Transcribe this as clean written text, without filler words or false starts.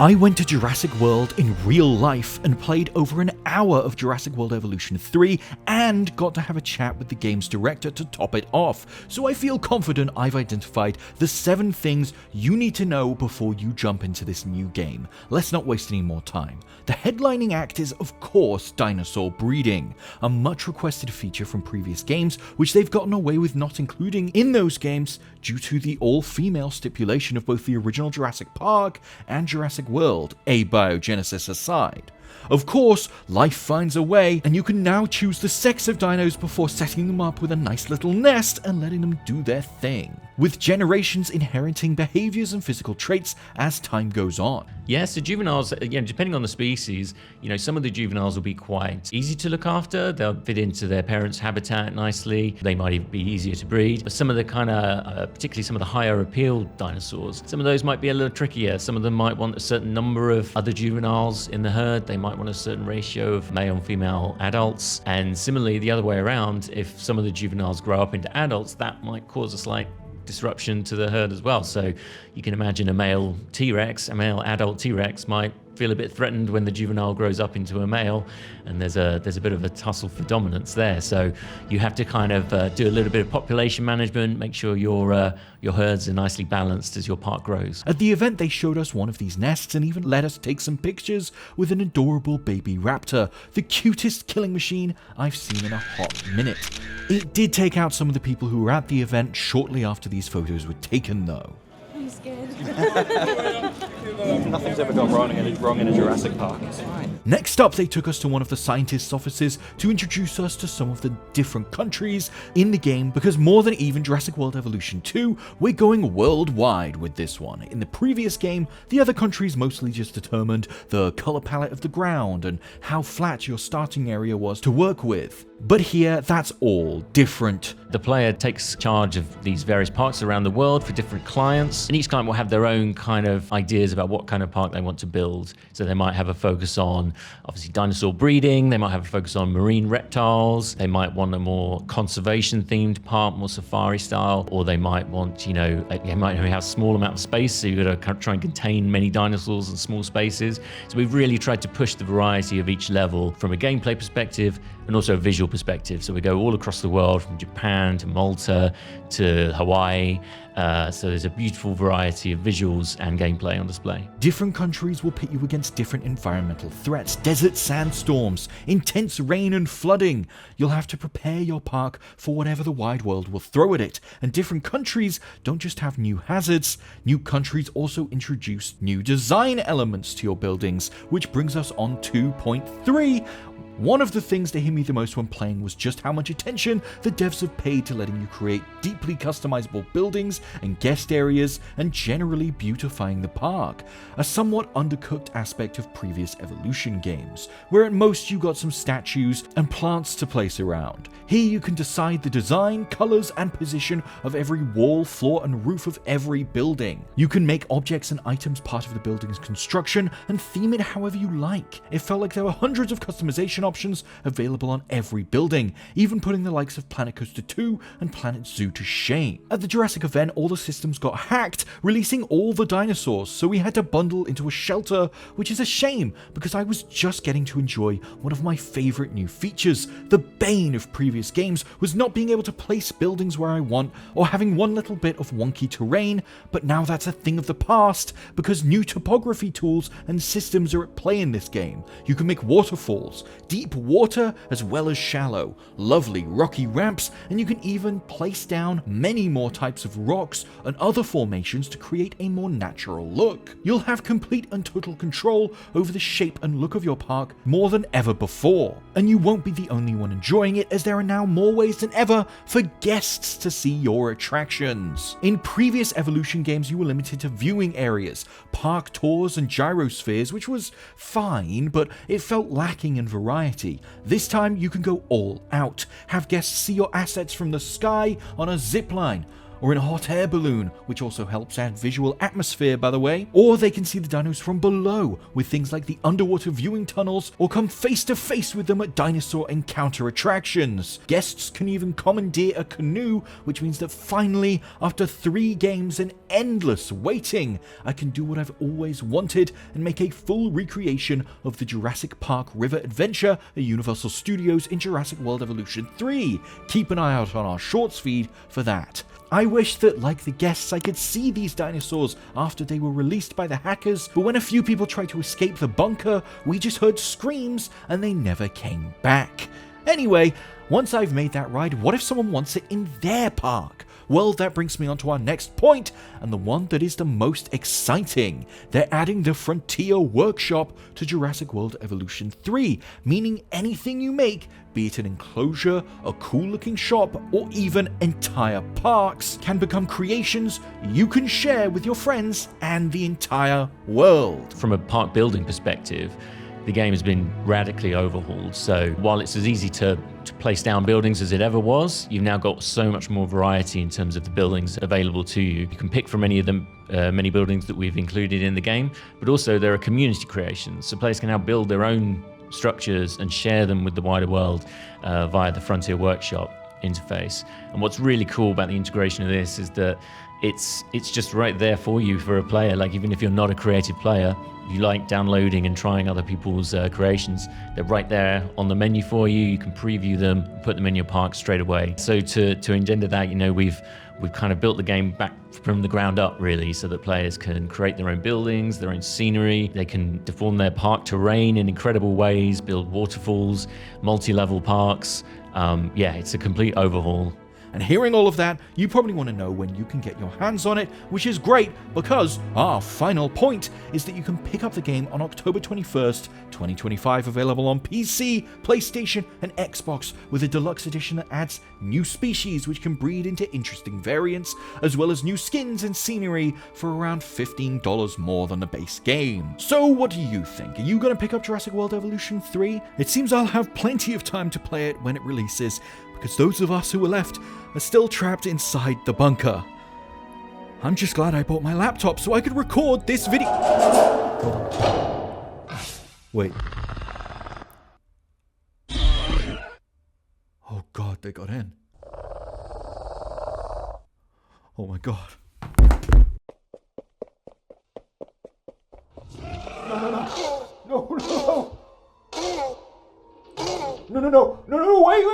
I went to Jurassic World in real life and played over an hour of Jurassic World Evolution 3 and got to have a chat with the game's director to top it off, so I feel confident I've identified the 7 things you need to know before you jump into this new game. Let's not waste any more time. The headlining act is, of course, dinosaur breeding, a much requested feature from previous games, which they've gotten away with not including in those games due to the all-female stipulation of both the original Jurassic Park and Jurassic World, abiogenesis aside. Of course, life finds a way, and you can now choose the sex of dinos before setting them up with a nice little nest and letting them do their thing, with generations inheriting behaviors and physical traits as time goes on. Yes, the juveniles, depending on the species, some of the juveniles will be quite easy to look after. They'll fit into their parents' habitat nicely. They might even be easier to breed. But some of the particularly some of the higher appeal dinosaurs, some of those might be a little trickier. Some of them might want a certain number of other juveniles in the herd. They might want a certain ratio of male and female adults. And similarly, the other way around, if some of the juveniles grow up into adults, that might cause a slight disruption to the herd as well. So you can imagine a male adult T-Rex might feel a bit threatened when the juvenile grows up into a male, and there's a bit of a tussle for dominance there. So you have to kind of do a little bit of population management, make sure your herds are nicely balanced as your park grows. At the event, they showed us one of these nests and even let us take some pictures with an adorable baby raptor, the cutest killing machine I've seen in a hot minute. It did take out some of the people who were at the event shortly after these photos were taken, though. I'm scared. Nothing's ever gone wrong in a Jurassic Park. It's fine. Next up, they took us to one of the scientists' offices to introduce us to some of the different countries in the game, because more than even Jurassic World Evolution 2, we're going worldwide with this one. In the previous game, the other countries mostly just determined the color palette of the ground and how flat your starting area was to work with. But here, that's all different. The player takes charge of these various parks around the world for different clients, and each client will have their own kind of ideas about what kind of park they want to build. So they might have a focus on, obviously, dinosaur breeding, they might have a focus on marine reptiles, they might want a more conservation-themed park, more safari style, or they might want, they might only have a small amount of space, so you've got to try and contain many dinosaurs in small spaces. So we've really tried to push the variety of each level from a gameplay perspective and also a visual perspective. So we go all across the world, from Japan to Malta to Hawaii. So there's a beautiful variety of visuals and gameplay on display. Different countries will pit you against different environmental threats: desert sandstorms, intense rain and flooding. You'll have to prepare your park for whatever the wide world will throw at it. And different countries don't just have new hazards, new countries also introduce new design elements to your buildings, which brings us on 2.3. One of the things that hit me the most when playing was just how much attention the devs have paid to letting you create deeply customizable buildings and guest areas, and generally beautifying the park, a somewhat undercooked aspect of previous Evolution games, where at most you got some statues and plants to place around. Here you can decide the design, colors, and position of every wall, floor, and roof of every building. You can make objects and items part of the building's construction and theme it however you like. It felt like there were hundreds of customization options available on every building, even putting the likes of Planet Coaster 2 and Planet Zoo to shame. At the Jurassic event, all the systems got hacked, releasing all the dinosaurs, so we had to bundle into a shelter, which is a shame because I was just getting to enjoy one of my favorite new features. The bane of previous games was not being able to place buildings where I want or having one little bit of wonky terrain, but now that's a thing of the past because new topography tools and systems are at play in this game. You can make waterfalls, deep water as well as shallow, lovely rocky ramps, and you can even place down many more types of rocks and other formations to create a more natural look. You'll have complete and total control over the shape and look of your park more than ever before. And you won't be the only one enjoying it, as there are now more ways than ever for guests to see your attractions. In previous Evolution games, you were limited to viewing areas, park tours, and gyrospheres, which was fine, but it felt lacking in variety. This time you can go all out, have guests see your assets from the sky on a zip line, or in a hot air balloon, which also helps add visual atmosphere, by the way. Or they can see the dinos from below with things like the underwater viewing tunnels, or come face to face with them at dinosaur encounter attractions. Guests can even commandeer a canoe, which means that finally, after 3 games and endless waiting, I can do what I've always wanted and make a full recreation of the Jurassic Park River Adventure at Universal Studios in Jurassic World Evolution 3. Keep an eye out on our shorts feed for that. I wish that, like the guests, I could see these dinosaurs after they were released by the hackers, but when a few people tried to escape the bunker, we just heard screams and they never came back. Anyway, once I've made that ride, what if someone wants it in their park? Well, that brings me on to our next point, and the one that is the most exciting. They're adding the Frontier Workshop to Jurassic World Evolution 3, meaning anything you make, be it an enclosure, a cool-looking shop, or even entire parks, can become creations you can share with your friends and the entire world. From a park building perspective, the game has been radically overhauled. So while it's as easy to place down buildings as it ever was, you've now got so much more variety in terms of the buildings available to you. You can pick from any of them, many buildings that we've included in the game, but also there are community creations. So players can now build their own structures and share them with the wider world via the Frontier Workshop interface. And what's really cool about the integration of this is that it's just right there for you for a player. Like, even if you're not a creative player, you like downloading and trying other people's creations, they're right there on the menu for you. You can preview them, put them in your park straight away. So to engender that, we've kind of built the game back from the ground up, really, so that players can create their own buildings, their own scenery. They can deform their park terrain in incredible ways, build waterfalls, multi-level parks. It's a complete overhaul. And hearing all of that, you probably want to know when you can get your hands on it, which is great because our final point is that you can pick up the game on October 21st, 2025, available on PC, PlayStation, and Xbox, with a deluxe edition that adds new species which can breed into interesting variants, as well as new skins and scenery for around $15 more than the base game. So what do you think? Are you going to pick up Jurassic World Evolution 3? It seems I'll have plenty of time to play it when it releases, because those of us who are left are still trapped inside the bunker. I'm just glad I bought my laptop so I could record this video. Hold on. Wait. Oh god, they got in. Oh my god. No, wait.